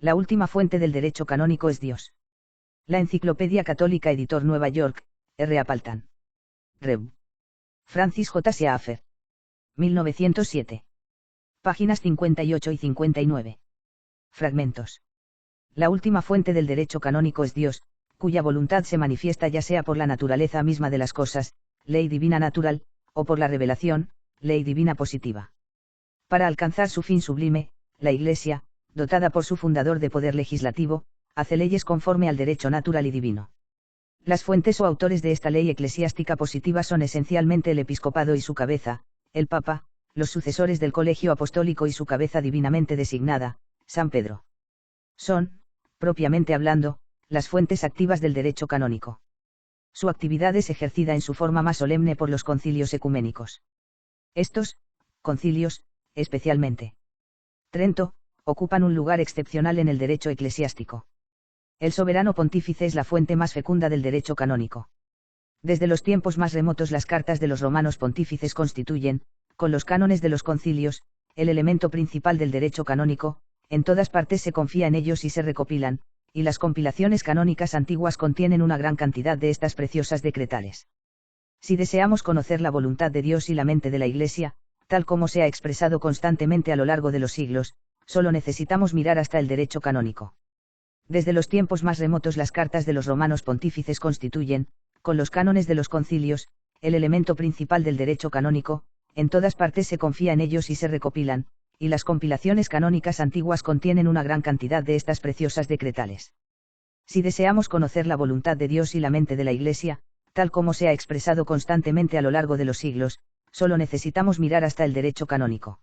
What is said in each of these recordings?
La última fuente del derecho canónico es Dios. La Enciclopedia Católica, editor Nueva York, R. Appleton. Rev. Francis J. Schaeffer. 1907. Páginas 58 y 59. Fragmentos. La última fuente del derecho canónico es Dios, cuya voluntad se manifiesta ya sea por la naturaleza misma de las cosas, ley divina natural, o por la revelación, ley divina positiva. Para alcanzar su fin sublime, la Iglesia, dotada por su fundador de poder legislativo, hace leyes conforme al derecho natural y divino. Las fuentes o autores de esta ley eclesiástica positiva son esencialmente el episcopado y su cabeza, el Papa, los sucesores del colegio apostólico y su cabeza divinamente designada, San Pedro. Son, propiamente hablando, las fuentes activas del derecho canónico. Su actividad es ejercida en su forma más solemne por los concilios ecuménicos. Estos concilios, especialmente Trento, ocupan un lugar excepcional en el derecho eclesiástico. El soberano pontífice es la fuente más fecunda del derecho canónico. Desde los tiempos más remotos las cartas de los romanos pontífices constituyen, con los cánones de los concilios, el elemento principal del derecho canónico. En todas partes se confía en ellos y se recopilan, y las compilaciones canónicas antiguas contienen una gran cantidad de estas preciosas decretales. Si deseamos conocer la voluntad de Dios y la mente de la Iglesia, tal como se ha expresado constantemente a lo largo de los siglos, solo necesitamos mirar hasta el derecho canónico. Desde los tiempos más remotos las cartas de los romanos pontífices constituyen, con los cánones de los concilios, el elemento principal del derecho canónico. En todas partes se confía en ellos y se recopilan, y las compilaciones canónicas antiguas contienen una gran cantidad de estas preciosas decretales. Si deseamos conocer la voluntad de Dios y la mente de la Iglesia, tal como se ha expresado constantemente a lo largo de los siglos, solo necesitamos mirar hasta el derecho canónico.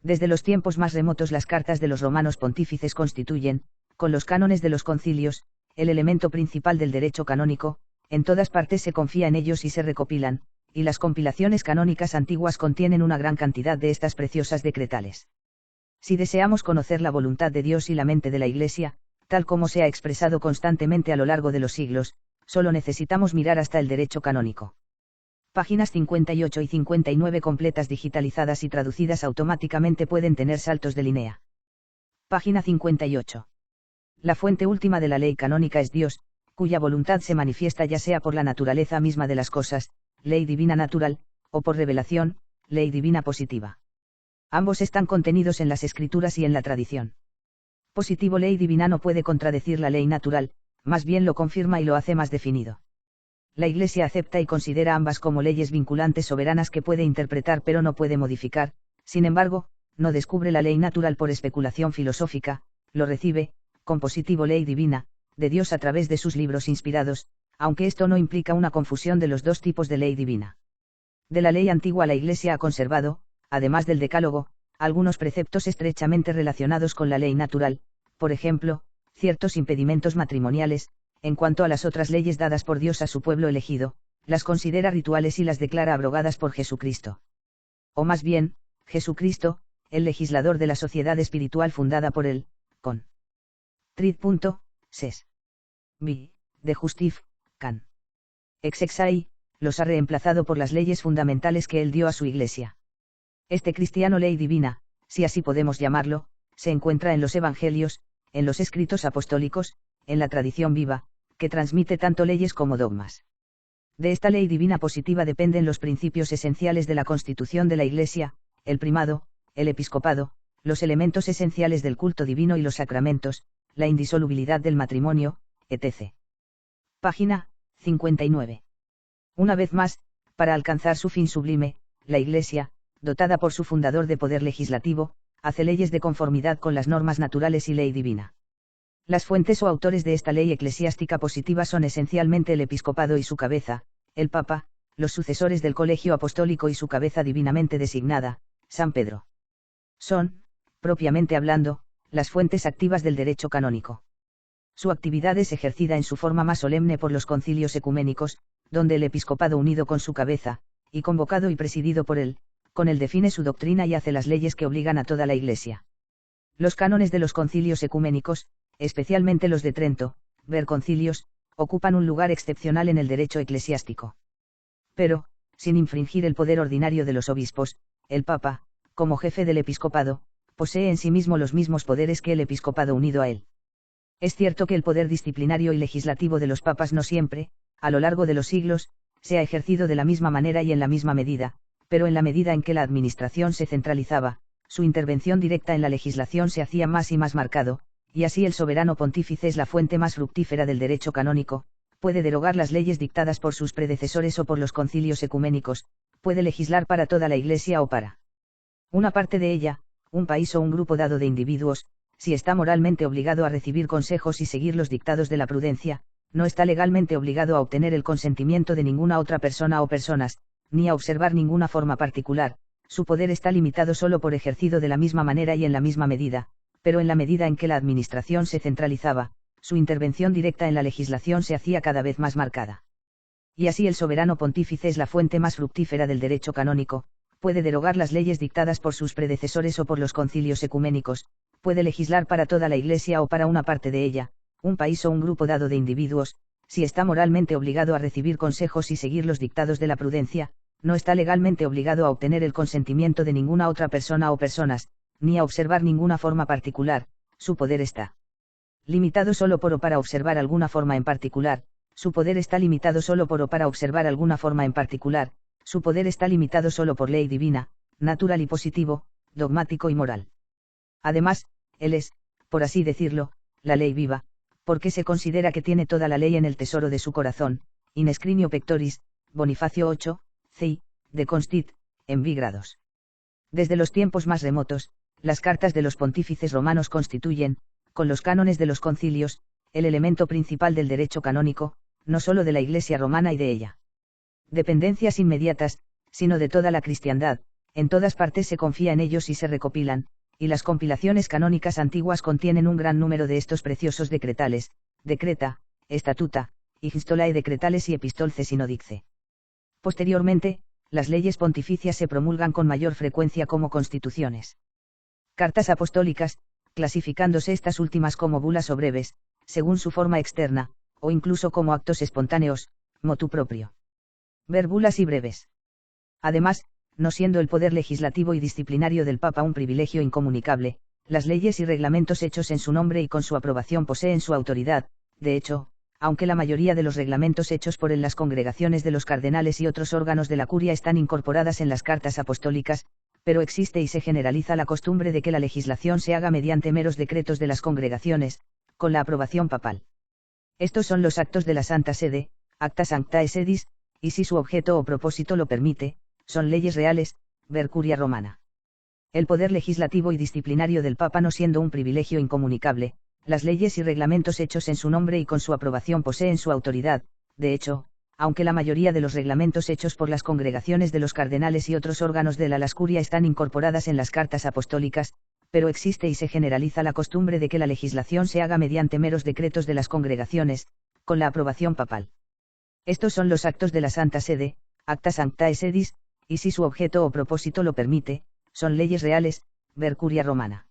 Desde los tiempos más remotos las cartas de los romanos pontífices constituyen, con los cánones de los concilios, el elemento principal del derecho canónico. En todas partes se confía en ellos y se recopilan, y las compilaciones canónicas antiguas contienen una gran cantidad de estas preciosas decretales. Si deseamos conocer la voluntad de Dios y la mente de la Iglesia, tal como se ha expresado constantemente a lo largo de los siglos, solo necesitamos mirar hasta el derecho canónico. Páginas 58 y 59 completas digitalizadas y traducidas automáticamente pueden tener saltos de línea. Página 58. La fuente última de la ley canónica es Dios, cuya voluntad se manifiesta ya sea por la naturaleza misma de las cosas, ley divina natural, o por revelación, ley divina positiva. Ambos están contenidos en las Escrituras y en la tradición. Positivo: ley divina no puede contradecir la ley natural, más bien lo confirma y lo hace más definido. La Iglesia acepta y considera ambas como leyes vinculantes soberanas que puede interpretar pero no puede modificar. Sin embargo, no descubre la ley natural por especulación filosófica, lo recibe, con positivo ley divina, de Dios a través de sus libros inspirados, aunque esto no implica una confusión de los dos tipos de ley divina. De la ley antigua la Iglesia ha conservado, además del Decálogo, algunos preceptos estrechamente relacionados con la ley natural, por ejemplo, ciertos impedimentos matrimoniales. En cuanto a las otras leyes dadas por Dios a su pueblo elegido, las considera rituales y las declara abrogadas por Jesucristo. O más bien, Jesucristo, el legislador de la sociedad espiritual fundada por él, con Trid.ses. B. de Justif, can. Exexai, los ha reemplazado por las leyes fundamentales que él dio a su Iglesia. Este cristiano ley divina, si así podemos llamarlo, se encuentra en los Evangelios, en los escritos apostólicos, en la tradición viva, que transmite tanto leyes como dogmas. De esta ley divina positiva dependen los principios esenciales de la constitución de la Iglesia, el primado, el episcopado, los elementos esenciales del culto divino y los sacramentos, la indisolubilidad del matrimonio, etc. Página 59. Una vez más, para alcanzar su fin sublime, la Iglesia, dotada por su fundador de poder legislativo, hace leyes de conformidad con las normas naturales y ley divina. Las fuentes o autores de esta ley eclesiástica positiva son esencialmente el episcopado y su cabeza, el Papa, los sucesores del colegio apostólico y su cabeza divinamente designada, San Pedro. Son, propiamente hablando, las fuentes activas del derecho canónico. Su actividad es ejercida en su forma más solemne por los concilios ecuménicos, donde el episcopado unido con su cabeza, y convocado y presidido por él, con él define su doctrina y hace las leyes que obligan a toda la Iglesia. Los cánones de los concilios ecuménicos, especialmente los de Trento, ver concilios, ocupan un lugar excepcional en el derecho eclesiástico. Pero, sin infringir el poder ordinario de los obispos, el Papa, como jefe del episcopado, posee en sí mismo los mismos poderes que el episcopado unido a él. Es cierto que el poder disciplinario y legislativo de los papas no siempre, a lo largo de los siglos, se ha ejercido de la misma manera y en la misma medida, pero en la medida en que la administración se centralizaba, su intervención directa en la legislación se hacía más y más marcado, y así el soberano pontífice es la fuente más fructífera del derecho canónico, puede derogar las leyes dictadas por sus predecesores o por los concilios ecuménicos, puede legislar para toda la Iglesia o para una parte de ella, un país o un grupo dado de individuos, si está moralmente obligado a recibir consejos y seguir los dictados de la prudencia, no está legalmente obligado a obtener el consentimiento de ninguna otra persona o personas, ni a observar ninguna forma particular, su poder está limitado solo por ejercido de la misma manera y en la misma medida, pero en la medida en que la administración se centralizaba, su intervención directa en la legislación se hacía cada vez más marcada. Y así el soberano pontífice es la fuente más fructífera del derecho canónico, puede derogar las leyes dictadas por sus predecesores o por los concilios ecuménicos, puede legislar para toda la Iglesia o para una parte de ella, un país o un grupo dado de individuos, si está moralmente obligado a recibir consejos y seguir los dictados de la prudencia, no está legalmente obligado a obtener el consentimiento de ninguna otra persona o personas, ni a observar ninguna forma particular, su poder está limitado solo por o para observar alguna forma en particular, su poder está limitado solo por o para observar alguna forma en particular, su poder está limitado solo por ley divina, natural y positivo, dogmático y moral. Además, él es, por así decirlo, la ley viva, porque se considera que tiene toda la ley en el tesoro de su corazón, in scriptio pectoris, Bonifacio 8, ci, de constit, en grados. Desde los tiempos más remotos, las cartas de los pontífices romanos constituyen, con los cánones de los concilios, el elemento principal del derecho canónico, no solo de la Iglesia romana y de ella dependencias inmediatas, sino de toda la cristiandad, en todas partes se confía en ellos y se recopilan, y las compilaciones canónicas antiguas contienen un gran número de estos preciosos decretales, decreta, estatuta, epistolae decretales y epistolce sinodice. Posteriormente, las leyes pontificias se promulgan con mayor frecuencia como constituciones. Cartas apostólicas, clasificándose estas últimas como bulas o breves, según su forma externa, o incluso como actos espontáneos, motu proprio. Ver bulas y breves. Además, no siendo el poder legislativo y disciplinario del Papa un privilegio incomunicable, las leyes y reglamentos hechos en su nombre y con su aprobación poseen su autoridad. De hecho, aunque la mayoría de los reglamentos hechos por él, las congregaciones de los cardenales y otros órganos de la curia están incorporadas en las cartas apostólicas, pero existe y se generaliza la costumbre de que la legislación se haga mediante meros decretos de las congregaciones, con la aprobación papal. Estos son los actos de la Santa Sede, acta sanctae sedis, y si su objeto o propósito lo permite, son leyes reales, ver curia romana. El poder legislativo y disciplinario del Papa no siendo un privilegio incomunicable, las leyes y reglamentos hechos en su nombre y con su aprobación poseen su autoridad. De hecho, aunque la mayoría de los reglamentos hechos por las congregaciones de los cardenales y otros órganos de la Las Curia están incorporadas en las cartas apostólicas, pero existe y se generaliza la costumbre de que la legislación se haga mediante meros decretos de las congregaciones, con la aprobación papal. Estos son los actos de la Santa Sede, acta sanctae sedis, y si su objeto o propósito lo permite, son leyes reales, ver curia romana.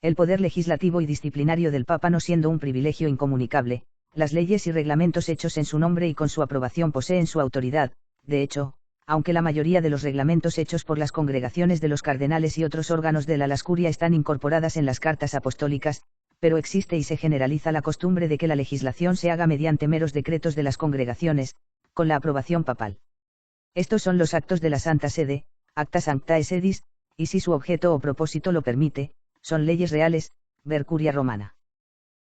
El poder legislativo y disciplinario del Papa no siendo un privilegio incomunicable, las leyes y reglamentos hechos en su nombre y con su aprobación poseen su autoridad. De hecho, aunque la mayoría de los reglamentos hechos por las congregaciones de los cardenales y otros órganos de la Las Curia están incorporadas en las cartas apostólicas, pero existe y se generaliza la costumbre de que la legislación se haga mediante meros decretos de las congregaciones, con la aprobación papal. Estos son los actos de la Santa Sede, acta sanctae sedis, y si su objeto o propósito lo permite, son leyes reales, ver curia romana.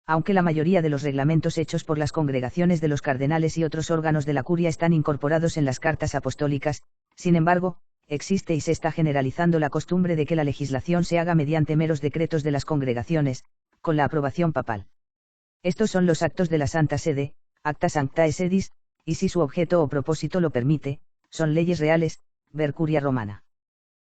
Aunque la mayoría de los reglamentos hechos por las congregaciones de los cardenales y otros órganos de la curia están incorporados en las cartas apostólicas, sin embargo, existe y se está generalizando la costumbre de que la legislación se haga mediante meros decretos de las congregaciones, con la aprobación papal. Estos son los actos de la Santa Sede, acta sanctae sedis, y si su objeto o propósito lo permite, son leyes reales, ver curia romana.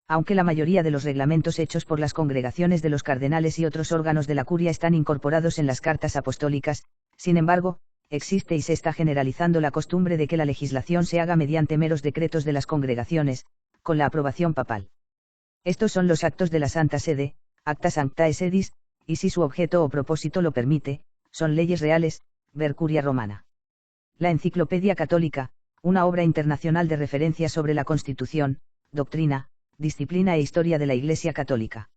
Aunque la mayoría de los reglamentos hechos por las congregaciones de los cardenales y otros órganos de la curia están incorporados en las cartas apostólicas, sin embargo, existe y se está generalizando la costumbre de que la legislación se haga mediante meros decretos de las congregaciones, con la aprobación papal. Estos son los actos de la Santa Sede, acta sanctae sedis, y si su objeto o propósito lo permite, son leyes reales, ver curia romana. La Enciclopedia Católica, una obra internacional de referencia sobre la Constitución, doctrina, disciplina e historia de la Iglesia Católica.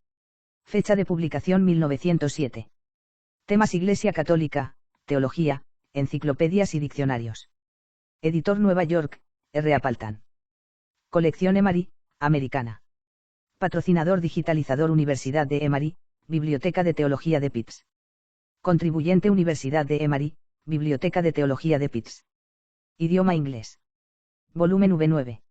Fecha de publicación 1907. Temas Iglesia Católica, Teología, Enciclopedias y Diccionarios. Editor Nueva York, R. Appleton. Colección Emory, Americana. Patrocinador digitalizador Universidad de Emory, Biblioteca de Teología de Pitts. Contribuyente Universidad de Emory, Biblioteca de Teología de Pitts. Idioma inglés. Volumen V9.